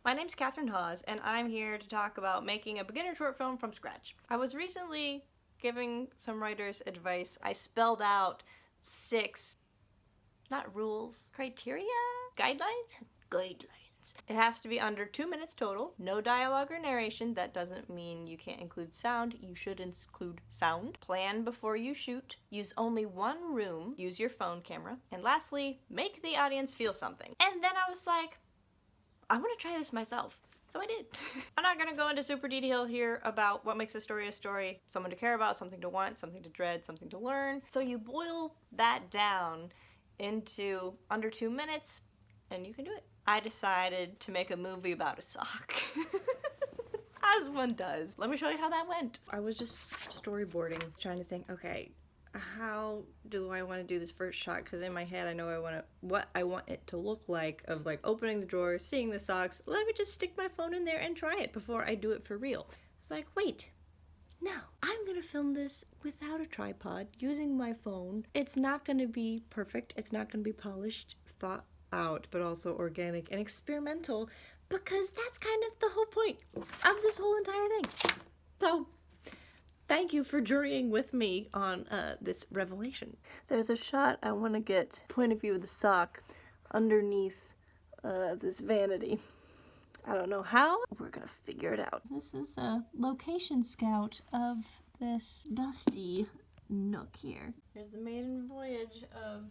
My name's Catherine Hawes, and I'm here to talk about making a beginner short film from scratch. I was recently giving some writers advice. I spelled out 6, not rules, criteria? Guidelines? Guidelines. It has to be under 2 minutes total, no dialogue or narration. That doesn't mean you can't include sound. You should include sound. Plan before you shoot. Use only one room. Use your phone camera. And lastly, make the audience feel something. And then I was like, I want to try this myself. So I did. I'm not going to go into super detail here about what makes a story, someone to care about, something to want, something to dread, something to learn. So you boil that down into under 2 minutes and you can do it. I decided to make a movie about a sock. As one does. Let me show you how that went. I was just storyboarding, trying to think, okay, how do I want to do this first shot? Because in my head I know what I want it to look like, of like opening the drawer, seeing the socks. Let me just stick my phone in there and try it before I do it for real. It's like, wait, no, I'm gonna film this without a tripod, using my phone. It's not gonna be perfect, it's not gonna be polished, thought out, but also organic and experimental, because that's kind of the whole point of this whole entire thing. So thank you for journeying with me on this revelation. There's a shot I want to get point of view of the sock underneath this vanity. I don't know how. We're gonna figure it out. This is a location scout of this dusty nook here. Here's the maiden voyage of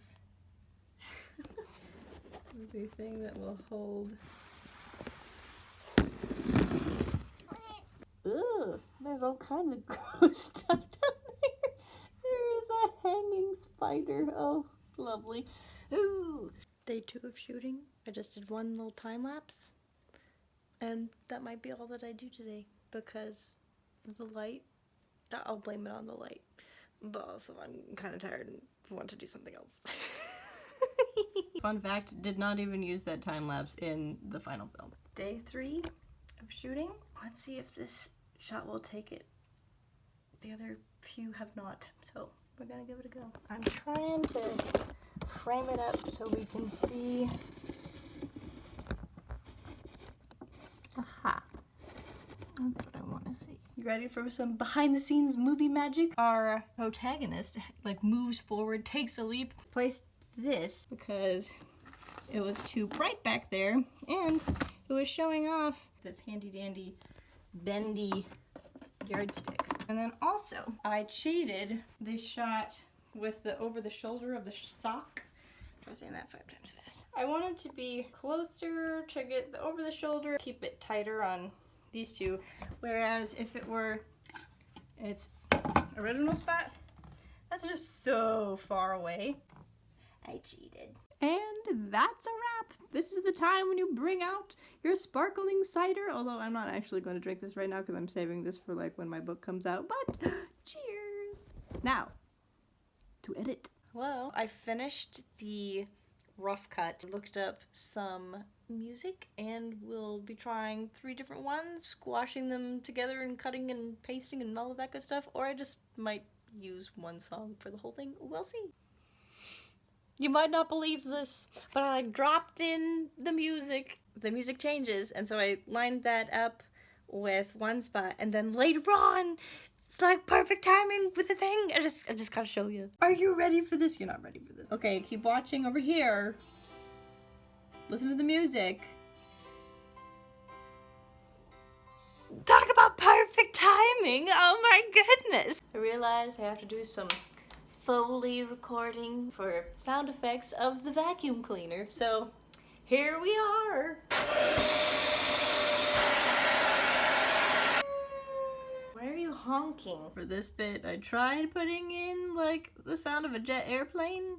the thing that will hold. Ugh, there's all kinds of gross stuff down there. There is a hanging spider. Oh, lovely. Ooh. Day 2 of shooting. I just did one little time lapse. And that might be all that I do today because of the light. I'll blame it on the light. But also I'm kind of tired and want to do something else. Fun fact, did not even use that time lapse in the final film. Day 3 of shooting. Let's see if this shot will take it. The other few have not, so we're gonna give it a go. I'm trying to frame it up so we can see. Aha. That's what I want to see. You ready for some behind the scenes movie magic? Our protagonist like moves forward, takes a leap, placed this because it was too bright back there and it was showing off this handy dandy bendy yardstick. And then also I cheated this shot with the over the shoulder of the sock. Try saying that 5 times fast. I wanted to be closer to get the over the shoulder, keep it tighter on these two, whereas if it were its original spot, that's just so far away. I cheated. And that's a wrap. This is the time when you bring out your sparkling cider, although I'm not actually going to drink this right now because I'm saving this for like when my book comes out, but cheers! Now, to edit. Hello. I finished the rough cut, looked up some music, and we'll be trying 3 different ones, squashing them together and cutting and pasting and all of that good stuff, or I just might use one song for the whole thing. We'll see. You might not believe this, but I dropped in the music. The music changes, and so I lined that up with one spot, and then later on, it's like perfect timing with the thing. I just gotta show you. Are you ready for this? You're not ready for this. Okay, keep watching over here. Listen to the music. Talk about perfect timing! Oh my goodness! I realized I have to do some Foley recording for sound effects of the vacuum cleaner, so here we are. Why are you honking? For this bit, I tried putting in like the sound of a jet airplane.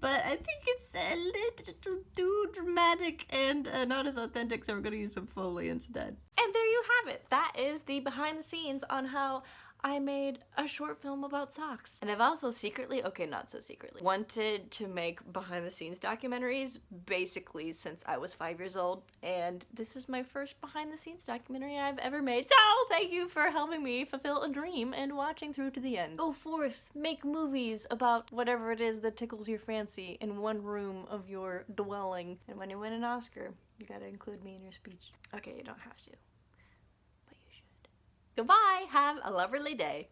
But I think it's a little too dramatic and not as authentic, so we're gonna use some Foley instead. And there you have it. That is the behind the scenes on how I made a short film about socks. And I've also secretly, okay, not so secretly, wanted to make behind the scenes documentaries basically since I was 5 years old. And this is my first behind the scenes documentary I've ever made. So thank you for helping me fulfill a dream and watching through to the end. Go forth, make movies about whatever it is that tickles your fancy in one room of your dwelling. And when you win an Oscar, you gotta include me in your speech. Okay, you don't have to. Goodbye. Have a lovely day.